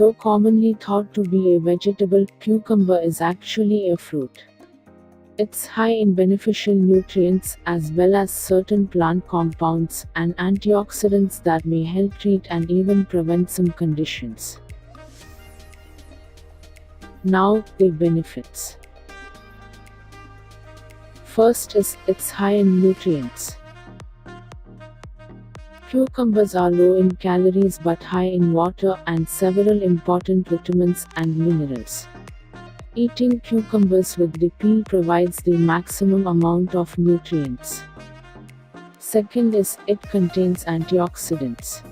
Though commonly thought to be a vegetable, cucumber is actually a fruit. It's high in beneficial nutrients, as well as certain plant compounds and antioxidants that may help treat and even prevent some conditions. Now, the benefits. First is, it's high in nutrients. Cucumbers are low in calories but high in water and several important vitamins and minerals. Eating cucumbers with the peel provides the maximum amount of nutrients. Second is, it contains antioxidants.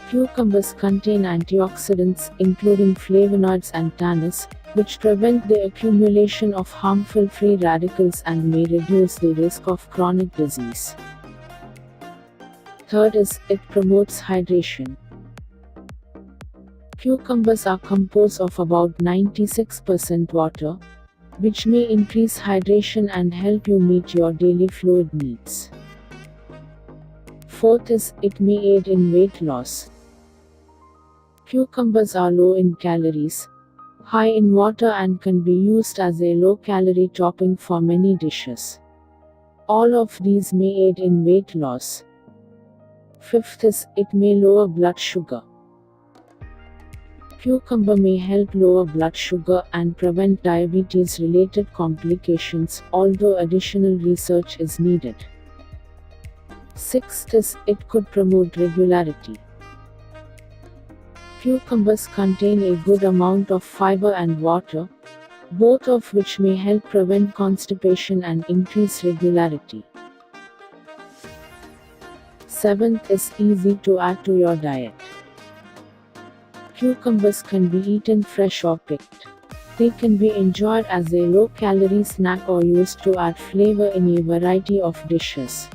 Cucumbers contain antioxidants, including flavonoids and tannins, which prevent the accumulation of harmful free radicals and may reduce the risk of chronic disease. Third is, it promotes hydration. Cucumbers are composed of about 96% water, which may increase hydration and help you meet your daily fluid needs. Fourth is, it may aid in weight loss. Cucumbers are low in calories, high in water and can be used as a low-calorie topping for many dishes. All of these may aid in weight loss. Fifth is, it may lower blood sugar. Cucumber may help lower blood sugar and prevent diabetes-related complications, although additional research is needed. Sixth is, it could promote regularity. Cucumbers contain a good amount of fiber and water, both of which may help prevent constipation and increase regularity. Seventh is, easy to add to your diet. Cucumbers can be eaten fresh or picked. They can be enjoyed as a low-calorie snack or used to add flavor in a variety of dishes.